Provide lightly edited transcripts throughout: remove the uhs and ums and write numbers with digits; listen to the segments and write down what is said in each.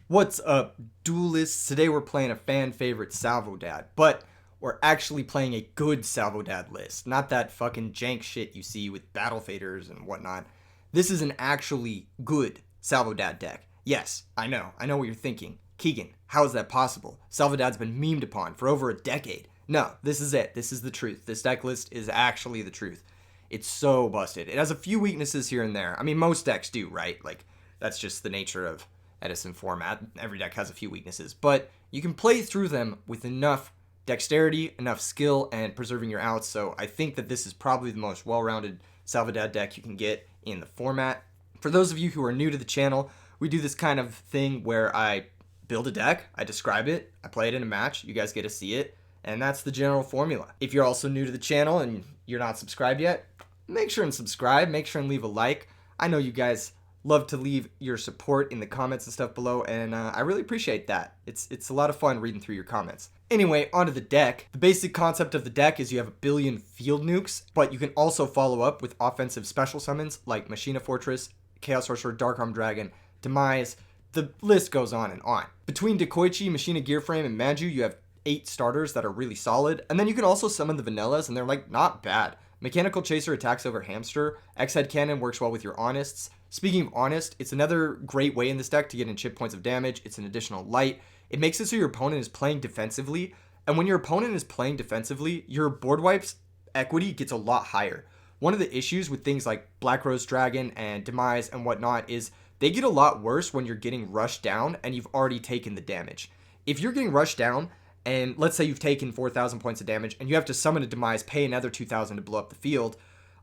What's up, duelists? Today we're playing a fan favorite Salvodad, but we're actually playing a good Salvodad list, not that fucking jank shit you see with battle faders and whatnot. This is an actually good Salvodad deck. Yes, I know what you're thinking. Keegan, how is that possible? Salvodad's been memed upon for over a decade. No, this is it. This is the truth. This deck list is actually the truth. It's so busted. It has a few weaknesses here and there. I mean, most decks do, right? Like, that's just the nature of Edison format. Every deck has a few weaknesses, but you can play through them with enough dexterity, enough skill, and preserving your outs. So I think that this is probably the most well-rounded Salvodad deck you can get in the format. For those of you who are new to the channel, we do this kind of thing where I build a deck, I describe it, I play it in a match, you guys get to see it, and that's the general formula. If you're also new to the channel and you're not subscribed yet, make sure and subscribe, make sure and leave a like. I know you guys love to leave your support in the comments and stuff below, and I really appreciate that. It's a lot of fun reading through your comments. Anyway, onto the deck. The basic concept of the deck is you have a billion field nukes, but you can also follow up with offensive special summons like Machina Fortress, Chaos Sorcerer, Dark Arm Dragon, Demise. The list goes on and on. Between Dekoichi, Machina Gearframe, and Manju, you have 8 starters that are really solid, and then you can also summon the vanillas, and they're like not bad. Mechanical Chaser attacks over Hamster. X-Head Cannon works well with your Honests. Speaking of Honest, it's another great way in this deck to get in chip points of damage. It's an additional light. It makes it so your opponent is playing defensively, and when your opponent is playing defensively, your board wipes equity gets a lot higher. One of the issues with things like Black Rose Dragon and Demise and whatnot is they get a lot worse when you're getting rushed down and you've already taken the damage. If you're getting rushed down, and let's say you've taken 4,000 points of damage, and you have to summon a Demise, pay another 2,000 to blow up the field,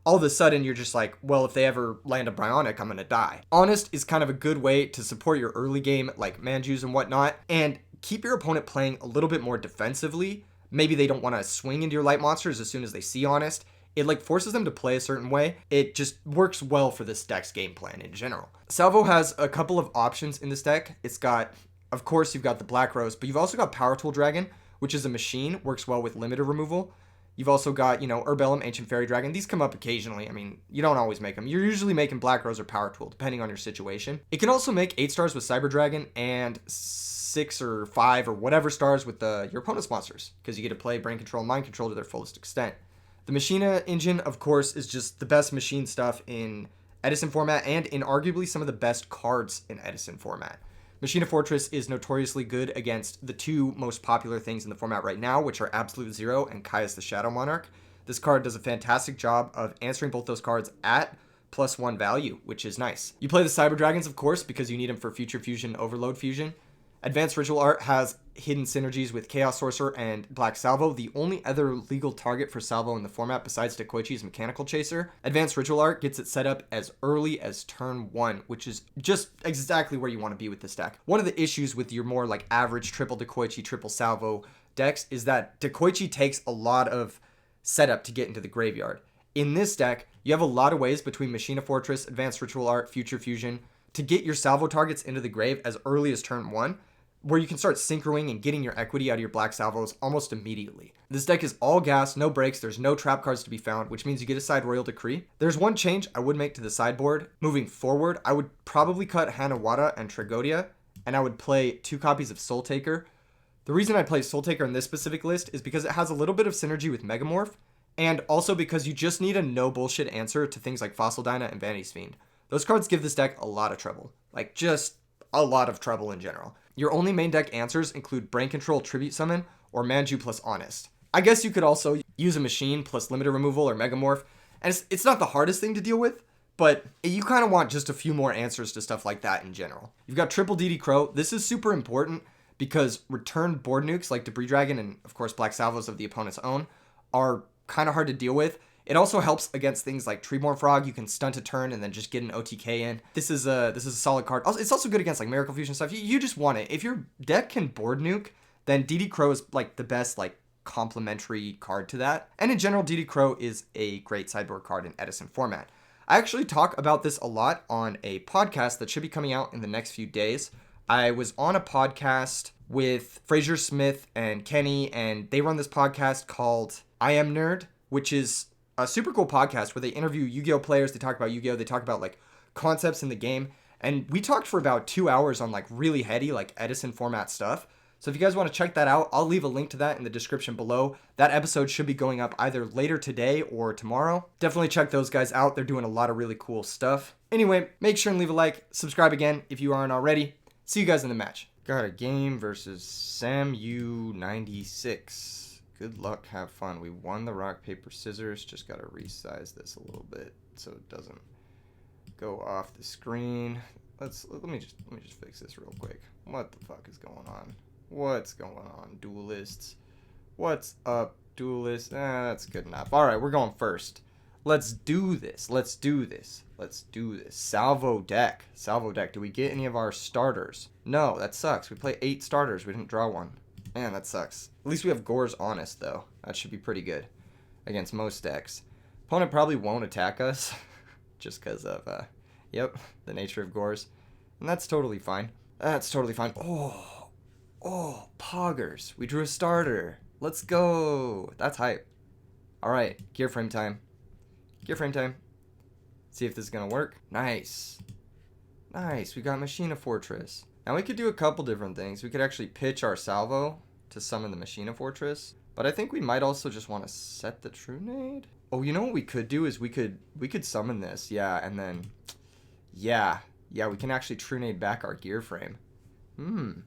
all of a sudden you're just like, well, if they ever land a Bionic, I'm going to die. Honest is kind of a good way to support your early game, like Manjus and whatnot, and keep your opponent playing a little bit more defensively. Maybe they don't want to swing into your light monsters as soon as they see Honest. It like forces them to play a certain way. It just works well for this deck's game plan in general. Salvo has a couple of options in this deck. It's got, of course, you've got the Black Rose, but you've also got Power Tool Dragon, which is a machine, works well with limiter removal. You've also got, Herbellum, Ancient Fairy Dragon. These come up occasionally. I mean, you don't always make them. You're usually making Black Rose or Power Tool, depending on your situation. It can also make 8 stars with Cyber Dragon and 6 or 5 or whatever stars with your opponent's monsters, because you get to play Brain Control and Mind Control to their fullest extent. The Machina engine, of course, is just the best machine stuff in Edison format and in arguably some of the best cards in Edison format. Machina Fortress is notoriously good against the 2 most popular things in the format right now, which are Absolute Zero and Caius the Shadow Monarch. This card does a fantastic job of answering both those cards at +1 value, which is nice. You play the Cyber Dragons, of course, because you need them for Future Fusion, Overload Fusion. Advanced Ritual Art has hidden synergies with Chaos Sorcerer and Black Salvo. The only other legal target for Salvo in the format besides Dekoichi is Mechanical Chaser. Advanced Ritual Art gets it set up as early as turn 1, which is just exactly where you want to be with this deck. One of the issues with your more like average triple Dekoichi, triple Salvo decks is that Dekoichi takes a lot of setup to get into the graveyard. In this deck, you have a lot of ways between Machina Fortress, Advanced Ritual Art, Future Fusion to get your Salvo targets into the grave as early as turn 1, where you can start synchroing and getting your equity out of your Black Salvos almost immediately. This deck is all gas, no breaks, there's no trap cards to be found, which means you get a side Royal Decree. There's one change I would make to the sideboard. Moving forward, I would probably cut Hanawata and Tragodia, and I would play 2 copies of Soul Taker. The reason I play Soul Taker in this specific list is because it has a little bit of synergy with Megamorph, and also because you just need a no bullshit answer to things like Fossil Dyna and Vanity's Fiend. Those cards give this deck a lot of trouble. Like, just a lot of trouble in general. Your only main deck answers include Brain Control, Tribute Summon, or Manju plus Honest. I guess you could also use a Machine plus Limiter Removal or Megamorph, and it's not the hardest thing to deal with, but you kind of want just a few more answers to stuff like that in general. You've got Triple DD Crow. This is super important because return board nukes like Debris Dragon and, of course, Black Salvos of the opponent's own are kind of hard to deal with. It also helps against things like Treeborn Frog. You can stunt a turn and then just get an OTK in. This is a solid card. Also, it's also good against like Miracle Fusion stuff. You just want it. If your deck can board nuke, then DD Crow is like the best like complementary card to that. And in general, DD Crow is a great sideboard card in Edison format. I actually talk about this a lot on a podcast that should be coming out in the next few days. I was on a podcast with Fraser Smith and Kenny, and they run this podcast called I Am Nerd, which is a super cool podcast where they interview Yu-Gi-Oh players. They talk about Yu-Gi-Oh. They talk about like concepts in the game. And we talked for about 2 hours on like really heady, like Edison format stuff. So if you guys want to check that out, I'll leave a link to that in the description below. That episode should be going up either later today or tomorrow. Definitely check those guys out. They're doing a lot of really cool stuff. Anyway, make sure and leave a like. Subscribe again if you aren't already. See you guys in the match. Got a game versus SamU96. Good luck, have fun. We won the rock, paper, scissors. Just got to resize this a little bit so it doesn't go off the screen. Let me just fix this real quick. What the fuck is going on? What's going on, duelists? What's up, duelists? That's good enough. All right, we're going first. Let's do this. Let's do this. Let's do this. Salvo deck. Salvo deck. Do we get any of our starters? No, that sucks. We play 8 starters. We didn't draw one. Man, that sucks. At least we have Gore's Honest, though. That should be pretty good against most decks. Opponent probably won't attack us just because of, yep, the nature of Gore's. And that's totally fine. That's totally fine. Oh, poggers. We drew a starter. Let's go. That's hype. All right, gear frame time. Gear frame time. See if this is going to work. Nice. Nice. We got Machina Fortress. Now we could do a couple different things. We could actually pitch our salvo to summon the Machina Fortress. But I think we might also just want to set the Trunade. Oh, you know what we could do is we could summon this. Yeah, and then... Yeah, we can actually Trunade back our gear frame. I'm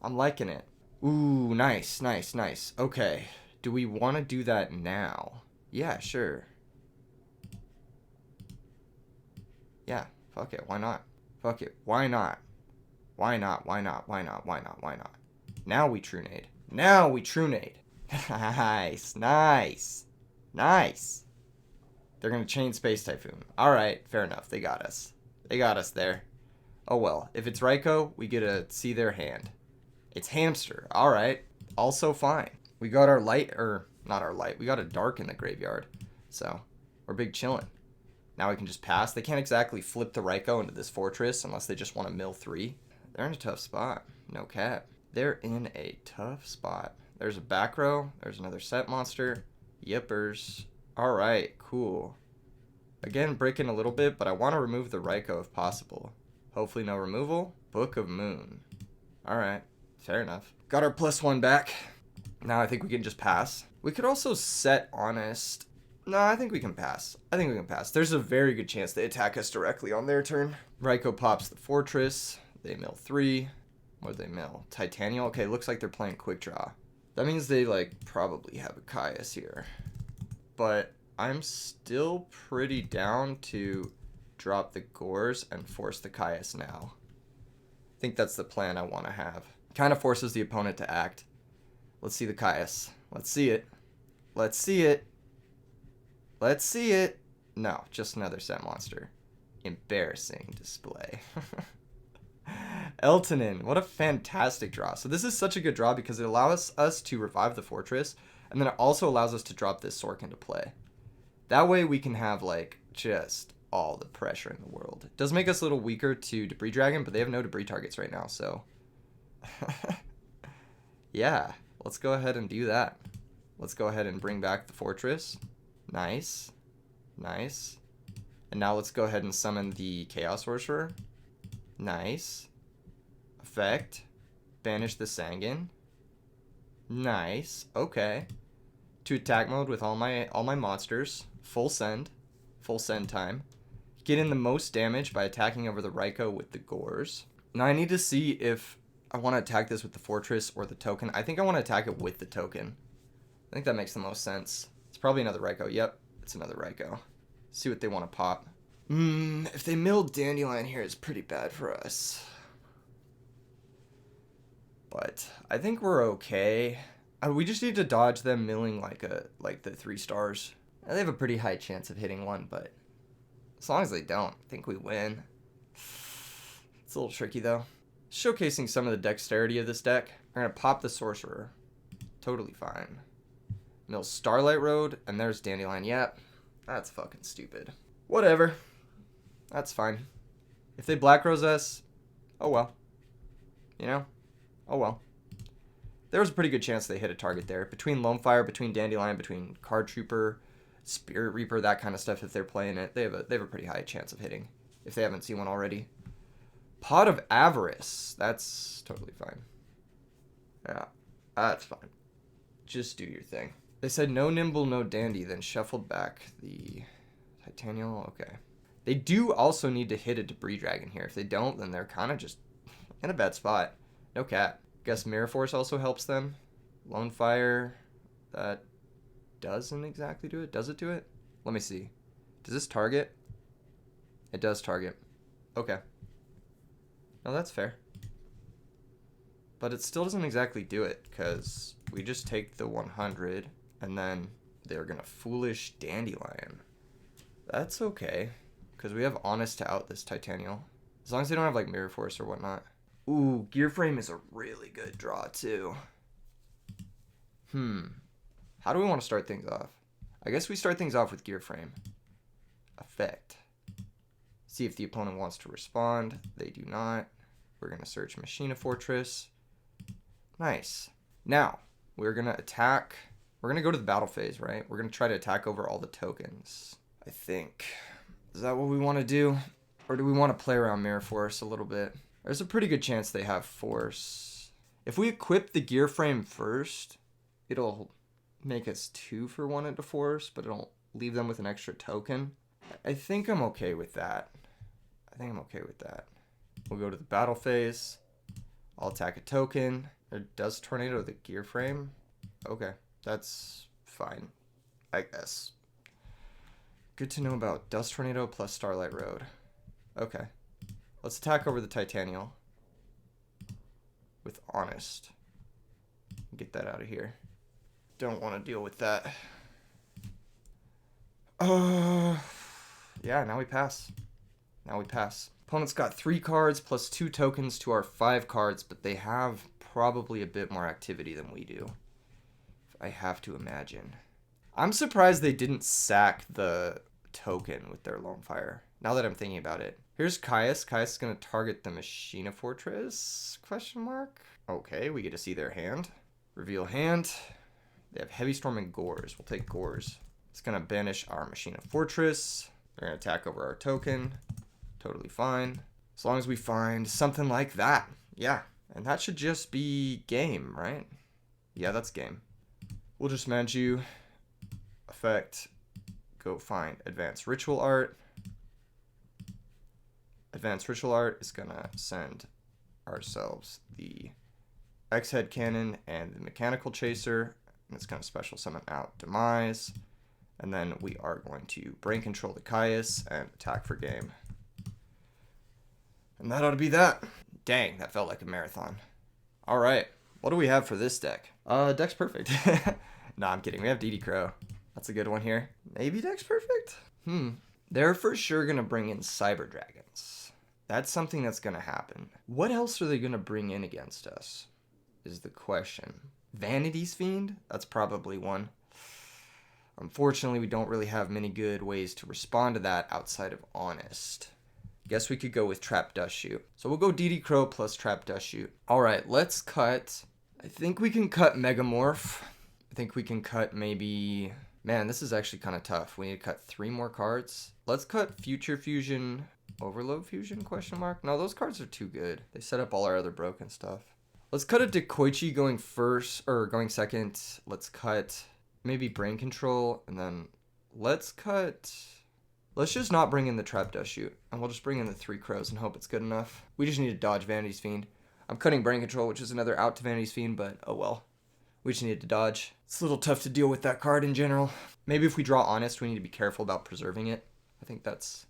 liking it. Ooh, nice. Okay. Do we want to do that now? Yeah, sure. Yeah, fuck it. Why not? Fuck it. Why not? Why not? Now we Trunade. Nice. They're going to chain Space Typhoon. All right, fair enough. They got us there. Oh well, if it's Raikou, we get to see their hand. It's Hamster. All right, also fine. We got our light, or not our light. We got a dark in the graveyard, so we're big chillin'. Now we can just pass. They can't exactly flip the Raikou into this fortress unless they just want to mill 3. They're in a tough spot. No cap. They're in a tough spot. There's a back row. There's another set monster. Yippers. All right, cool. Again, breaking a little bit, but I want to remove the Raikou if possible. Hopefully no removal. Book of Moon. All right, fair enough. Got our +1 back. Now I think we can just pass. We could also set Honest. No, I think we can pass. There's a very good chance they attack us directly on their turn. Raikou pops the fortress. They mill 3. What do they mill? Titanial. Okay, looks like they're playing quick draw. That means they, like, probably have a Caius here. But I'm still pretty down to drop the Gores and force the Caius now. I think that's the plan I want to have. Kind of forces the opponent to act. Let's see the Caius. Let's see it. No, just another set monster. Embarrassing display. Eltonin, what a fantastic draw. So this is such a good draw because it allows us to revive the fortress, and then it also allows us to drop this Sork into play. That way we can have, like, just all the pressure in the world. It does make us a little weaker to Debris Dragon, but they have no Debris targets right now, so... yeah, let's go ahead and do that. Let's go ahead and bring back the fortress. Nice. And now let's go ahead and summon the Chaos Sorcerer. Nice. Effect. Banish the Sangan. Nice. Okay. To attack mode with all my monsters. Full send time. Get in the most damage by attacking over the Raikou with the Gores. Now I need to see if I want to attack this with the fortress or the token. I think I want to attack it with the token. I think that makes the most sense. It's probably another Raikou. Yep, it's another Raikou. See what they want to pop. If they mill Dandelion here, it's pretty bad for us. But I think we're okay. We just need to dodge them milling like the 3 stars. They have a pretty high chance of hitting one, but as long as they don't, I think we win. It's a little tricky though. Showcasing some of the dexterity of this deck. We're gonna pop the Sorcerer. Totally fine. Mill Starlight Road, and there's Dandelion. Yep, that's fucking stupid. Whatever. That's fine. If they Black Rose us, oh well. You know? Oh well. There was a pretty good chance they hit a target there. Between Lone Fire, between Dandelion, between Card Trooper, Spirit Reaper, that kind of stuff, if they're playing it, they have a pretty high chance of hitting. If they haven't seen one already. Pot of Avarice. That's totally fine. Yeah, that's fine. Just do your thing. They said no nimble, no dandy, then shuffled back the Titanial. Okay. They do also need to hit a debris dragon here. If they don't, then they're kind of just in a bad spot. No cat. Guess Mirror Force also helps them. Lone Fire. That doesn't exactly do it. Does it do it? Let me see. Does this target? It does target. Okay. No, that's fair. But it still doesn't exactly do it, because we just take the 100, and then they're going to Foolish Dandelion. That's okay, because we have Honest to out this Titanial. As long as they don't have, like, Mirror Force or whatnot. Ooh, Gear Frame is a really good draw, too. How do we want to start things off? I guess we start things off with Gear Frame. Effect. See if the opponent wants to respond. They do not. We're going to search Machina Fortress. Nice. Now, we're going to attack. We're going to go to the battle phase, right? We're going to try to attack over all the tokens, I think. Is that what we want to do? Or do we want to play around Mirror Force a little bit? There's a pretty good chance they have Force. If we equip the Gear Frame first, it'll make us 2 for 1 into Force, but it'll leave them with an extra token. I think I'm okay with that. We'll go to the battle phase. I'll attack a token. Or does Tornado the Gear Frame? Okay, that's fine, I guess. Good to know about Dust Tornado plus Starlight Road. Okay, let's attack over the Titanial with Honest. Get that out of here. Don't want to deal with that. Yeah, now we pass. Opponent's got 3 cards plus 2 tokens to our 5 cards, but they have probably a bit more activity than we do, if I have to imagine. I'm surprised they didn't sack the token with their Lone Fire, now that I'm thinking about it. Here's Caius. Caius is going to target the Machina Fortress? Question mark. Okay, we get to see their hand. Reveal hand. They have Heavy Storm and Gores. We'll take Gores. It's going to banish our Machina Fortress. They're going to attack over our token. Totally fine. As long as we find something like that. Yeah. And that should just be game, right? Yeah, that's game. We'll just manage you. Effect. Go find Advanced Ritual Art. Advanced Ritual Art is going to send ourselves the X-Head Cannon and the Mechanical Chaser. And it's going to special summon out Demise. And then we are going to Brain Control the Caius and attack for game. And that ought to be that. Dang, that felt like a marathon. All right, what do we have for this deck? Deck's perfect. Nah, I'm kidding. We have DD Crow. That's a good one here. Maybe Deck's perfect? They're for sure going to bring in Cyber Dragons. That's something that's going to happen. What else are they going to bring in against us is the question. Vanity's Fiend? That's probably one. Unfortunately, we don't really have many good ways to respond to that outside of Honest. Guess we could go with Trap Dust Shoot. So we'll go DD Crow plus Trap Dust Shoot. All right, let's cut. I think we can cut Megamorph. I think we can cut maybe... Man, this is actually kind of tough. We need to cut 3 more cards. Let's cut Future Fusion, Overload Fusion, question mark? No, those cards are too good. They set up all our other broken stuff. Let's cut a Dekoichi going first, or going second. Let's cut maybe Brain Control, and then let's cut... Let's just not bring in the Trap Dust Shoot, and we'll just bring in the 3 Crows and hope it's good enough. We just need to dodge Vanity's Fiend. I'm cutting Brain Control, which is another out to Vanity's Fiend, but oh well. We just need to dodge. It's a little tough to deal with that card in general. Maybe if we draw Honest, we need to be careful about preserving it. I think that's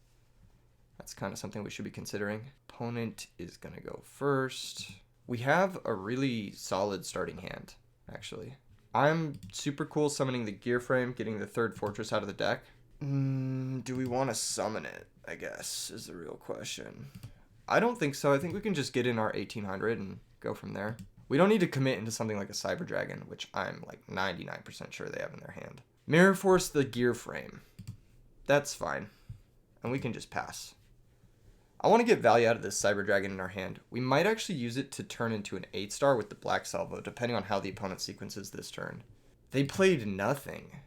kind of something we should be considering. Opponent is going to go first. We have a really solid starting hand, actually. I'm super cool summoning the Gear Frame, getting the 3rd Fortress out of the deck. Do we want to summon it, I guess, is the real question. I don't think so. I think we can just get in our 1800 and go from there. We don't need to commit into something like a Cyber Dragon, which I'm like 99% sure they have in their hand. Mirror Force the Gear Frame. That's fine. And we can just pass. I want to get value out of this Cyber Dragon in our hand. We might actually use it to turn into an 8-star with the Black Salvo, depending on how the opponent sequences this turn. They played nothing.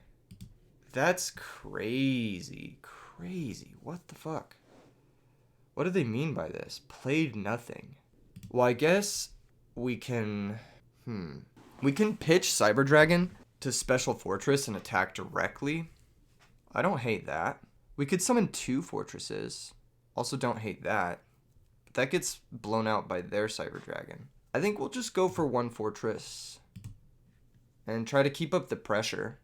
That's crazy. Crazy. What the fuck? What do they mean by this? Played nothing. Well, I guess we can... We can pitch Cyber Dragon to Special Fortress and attack directly. I don't hate that. We could summon 2 fortresses. Also don't hate that. But that gets blown out by their Cyber Dragon. I think we'll just go for 1 fortress. And try to keep up the pressure.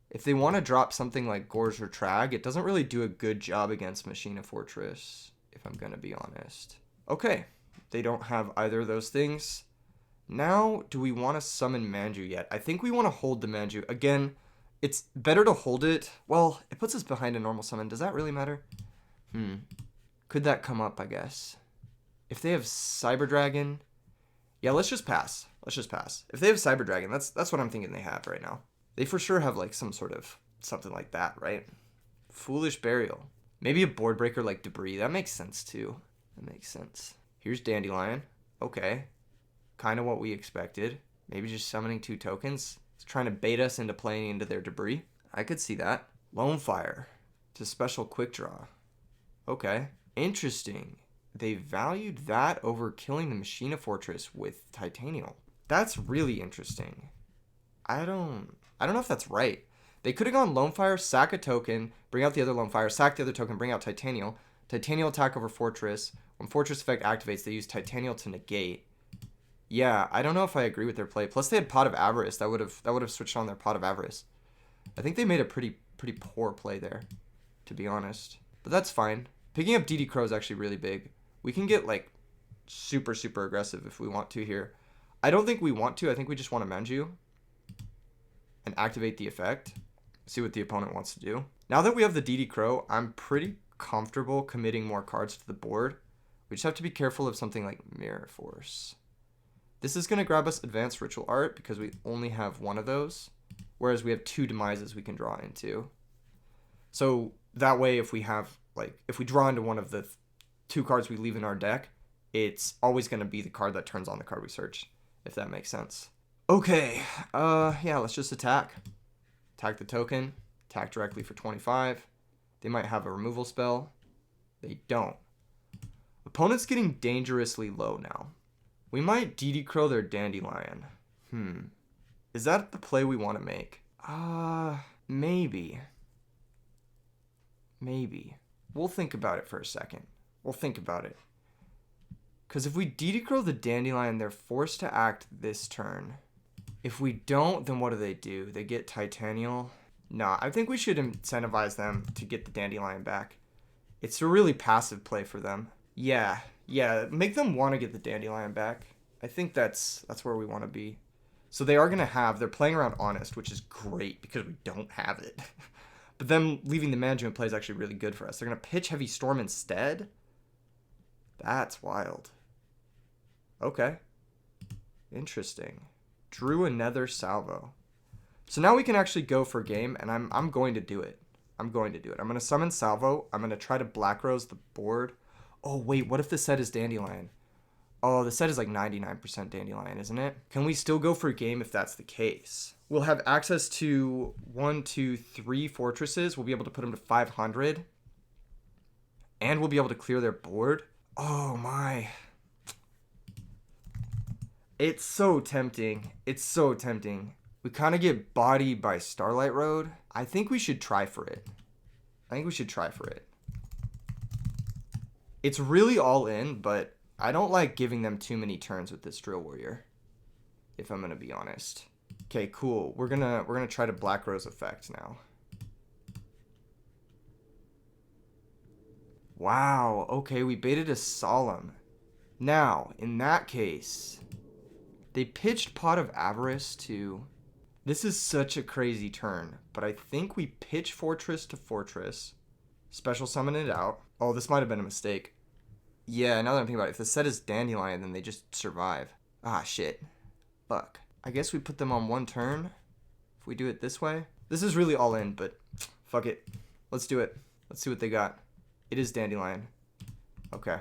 If they want to drop something like Gorge or Trag, it doesn't really do a good job against Machina Fortress, if I'm going to be honest. Okay, they don't have either of those things. Now, do we want to summon Manju yet? I think we want to hold the Manju. Again, it's better to hold it. Well, it puts us behind a normal summon. Does that really matter? Could that come up, I guess? If they have Cyber Dragon... Yeah, let's just pass. Let's just pass. If they have Cyber Dragon, that's what I'm thinking they have right now. They for sure have like some sort of something like that, right? Foolish Burial. Maybe a board breaker like Debris. That makes sense too. That makes sense. Here's Dandelion. Okay. Kind of what we expected. Maybe just summoning 2 tokens. It's trying to bait us into playing into their Debris. I could see that. Lone Fire to special quick draw. Okay. Interesting. They valued that over killing the Machina Fortress with Titanial. That's really interesting. I don't know if that's right. They could have gone Lone Fire, sack a token, bring out the other Lone Fire, sack the other token, bring out Titanial. Titanial attack over Fortress. When Fortress effect activates, they use Titanial to negate. Yeah, I don't know if I agree with their play. Plus they had Pot of Avarice. That would have switched on their Pot of Avarice. I think they made a pretty poor play there, to be honest. But that's fine. Picking up DD Crow is actually really big. We can get like super aggressive if we want to here. I don't think we want to. I think we just want to Manju and activate the effect. See what the opponent wants to do. Now that we have the DD Crow, I'm pretty comfortable committing more cards to the board. We just have to be careful of something like Mirror Force. This is going to grab us Advanced Ritual Art because we only have 1 of those, whereas we have 2 Demises we can draw into. So that way, if we draw into one of the 2 cards we leave in our deck, it's always going to be the card that turns on the card we search, if that makes sense. Okay, yeah, let's just attack. Attack the token, attack directly for 25. They might have a removal spell. They don't. Opponent's getting dangerously low now. We might DD Crow their Dandelion. Is that the play we want to make? Maybe. Maybe. We'll think about it for a second. We'll think about it. Because if we DD Crow the Dandelion, they're forced to act this turn. If we don't, then what do? They get Titanial? Nah, I think we should incentivize them to get the Dandelion back. It's a really passive play for them. Yeah, make them want to get the Dandelion back. I think that's where we want to be. So they are going to they're playing around Honest, which is great because we don't have it. But them leaving the management play is actually really good for us. They're going to pitch Heavy Storm instead? That's wild. Okay. Interesting. Drew another salvo. So now we can actually go for a game, and I'm going to do it. I'm going to summon Salvo. I'm going to try to Black Rose the board. Oh, wait, what if the set is Dandelion? Oh, the set is like 99% Dandelion, isn't it? Can we still go for a game if that's the case? We'll have access to 1, 2, 3 fortresses. We'll be able to put them to 500. And we'll be able to clear their board. Oh, my. It's so tempting. It's so tempting. We kind of get bodied by Starlight Road. I think we should try for it. It's really all in, but I don't like giving them too many turns with this Drill Warrior, if I'm gonna be honest. Okay, cool. We're gonna try to Black Rose effect now. Wow. Okay, we baited a Solemn. Now, in that case, they pitched Pot of Avarice to... This is such a crazy turn, but I think we pitch Fortress to Fortress, special summon it out. Oh, this might have been a mistake. Yeah, now that I'm thinking about it, if the set is Dandelion, then they just survive. Ah, shit. Fuck. I guess we put them on 1 turn, if we do it this way. This is really all in, but fuck it. Let's do it. Let's see what they got. It is Dandelion. Okay.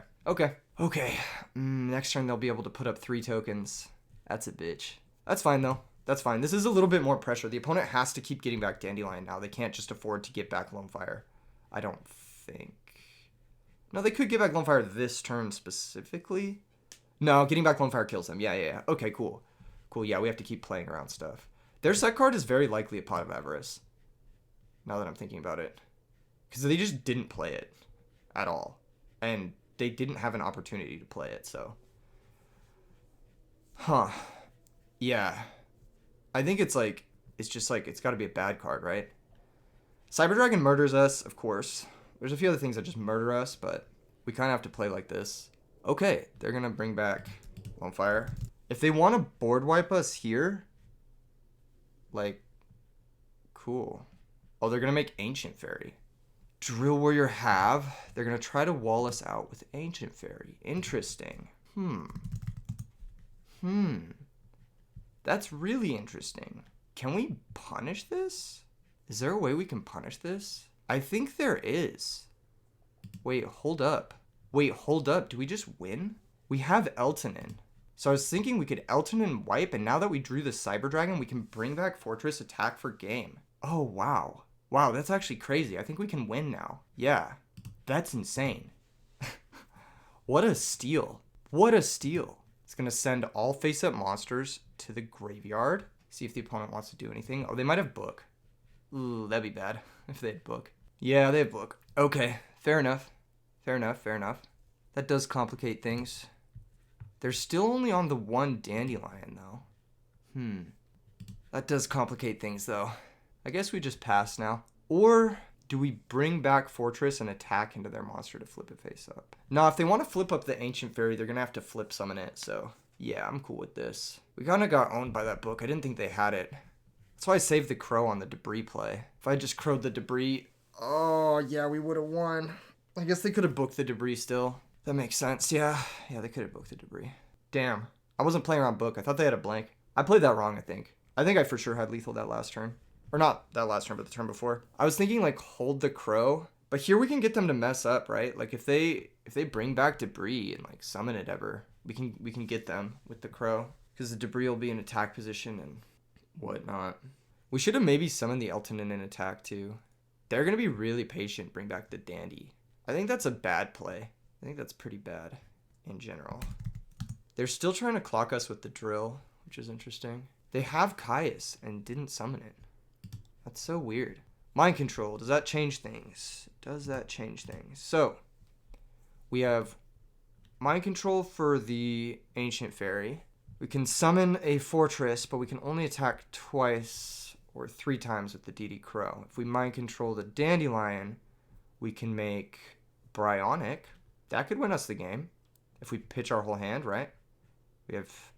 Next turn they'll be able to put up 3 tokens. That's a bitch. That's fine, though. That's fine. This is a little bit more pressure. The opponent has to keep getting back Dandelion now. They can't just afford to get back Lone Fire. I don't think. No, they could get back Lone Fire this turn specifically. No, getting back Lone Fire kills them. Yeah. Okay, cool. Cool, yeah, we have to keep playing around stuff. Their set card is very likely a Pot of Avarice. Now that I'm thinking about it. Because they just didn't play it at all. And they didn't have an opportunity to play it, so. Huh. Yeah. I think it's like, it's just like, it's got to be a bad card, right? Cyber Dragon murders us, of course. There's a few other things that just murder us, but we kind of have to play like this. Okay, they're going to bring back Lone Fire. If they want to board wipe us here, like, cool. Oh, they're going to make Ancient Fairy. Drill Warrior have. They're going to try to wall us out with Ancient Fairy. Interesting. That's really interesting. Can we punish this? Is there a way we can punish this? I think there is. Wait, hold up. Do we just win? We have Eltonin. So I was thinking we could Eltonin wipe, and now that we drew the Cyber Dragon, we can bring back Fortress attack for game. Oh, wow. Wow, that's actually crazy. I think we can win now. Yeah, that's insane. What a steal. What a steal. It's going to send all face-up monsters to the graveyard. See if the opponent wants to do anything. Oh, they might have Book. Ooh, that'd be bad if they had Book. Yeah, they have Book. Okay, fair enough. Fair enough. That does complicate things. They're still only on the one Dandelion, though. That does complicate things, though. I guess we just pass now. Or do we bring back Fortress and attack into their monster to flip it face up? No, if they want to flip up the Ancient Fairy, they're going to have to flip summon it. So, yeah, I'm cool with this. We kind of got owned by that Book. I didn't think they had it. That's why I saved the Crow on the Debris play. If I just crowed the Debris, oh, yeah, we would have won. I guess they could have booked the Debris still. That makes sense, yeah. Yeah, they could have booked the Debris. Damn. I wasn't playing around Book. I thought they had a blank. I played that wrong, I think. I think I for sure had lethal that last turn. Or not that last turn, but the turn before. I was thinking, like, hold the Crow. But here we can get them to mess up, right? Like, if they bring back Debris and, like, summon it ever, we can get them with the Crow. Because the Debris will be in attack position and whatnot. We should have maybe summoned the Eltonin in attack, too. They're going to be really patient, bring back the Dandy. I think that's a bad play. I think that's pretty bad in general. They're still trying to clock us with the Drill, which is interesting. They have Caius and didn't summon it. That's so weird. Mind Control, does that change things? Does that change things? So, we have Mind Control for the Ancient Fairy. We can summon a Fortress, but we can only attack twice or 3 times with the DD Crow. If we Mind Control the Dandelion, we can make Bryonic. That could win us the game if we pitch our whole hand, right? We have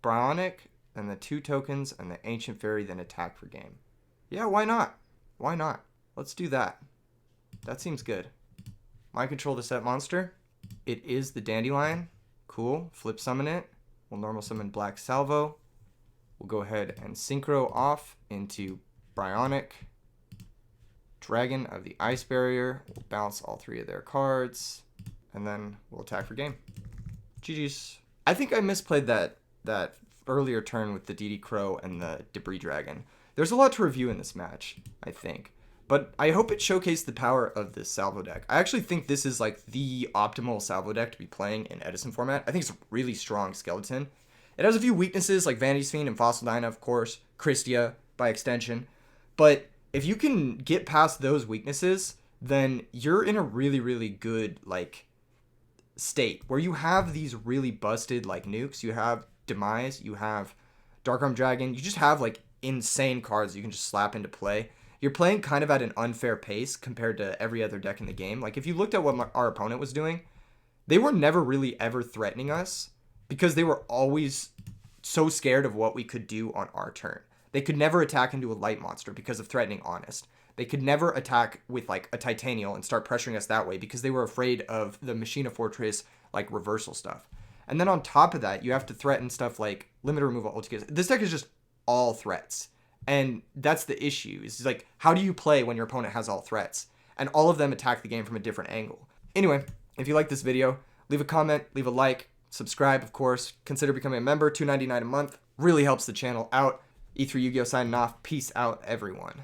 Bryonic and the 2 tokens and the Ancient Fairy, then attack for game. Yeah, why not? Why not? Let's do that. That seems good. Mind Control the set monster. It is the Dandelion. Cool. Flip summon it. We'll normal summon Black Salvo. We'll go ahead and synchro off into Bryonic. Dragon of the Ice Barrier. We'll bounce all 3 of their cards. And then we'll attack for game. GG's. I think I misplayed that earlier turn with the DD Crow and the Debris Dragon. There's a lot to review in this match, I think. But I hope it showcased the power of this Salvo deck. I actually think this is like the optimal Salvo deck to be playing in Edison format. I think it's a really strong skeleton. It has a few weaknesses like Vanity's Fiend and Fossil Dyna, of course. Christia, by extension. But if you can get past those weaknesses, then you're in a really, really good, like, state where you have these really busted, like, nukes. You have Demise, you have Dark-Armed Dragon. You just have, like, insane cards you can just slap into play. You're playing kind of at an unfair pace compared to every other deck in the game. Like, if you looked at what our opponent was doing, they were never really ever threatening us because they were always so scared of what we could do on our turn. They could never attack into a light monster because of threatening Honest. They could never attack with, like, a Titanial and start pressuring us that way because they were afraid of the Machina Fortress, like, reversal stuff. And then on top of that, you have to threaten stuff like limit removal, ulti. This deck is just all threats. And that's the issue. Is like, how do you play when your opponent has all threats? And all of them attack the game from a different angle. Anyway, if you like this video, leave a comment, leave a like, subscribe, of course. Consider becoming a member, $2.99 a month. Really helps the channel out. E3 Yu-Gi-Oh! Signing off. Peace out, everyone.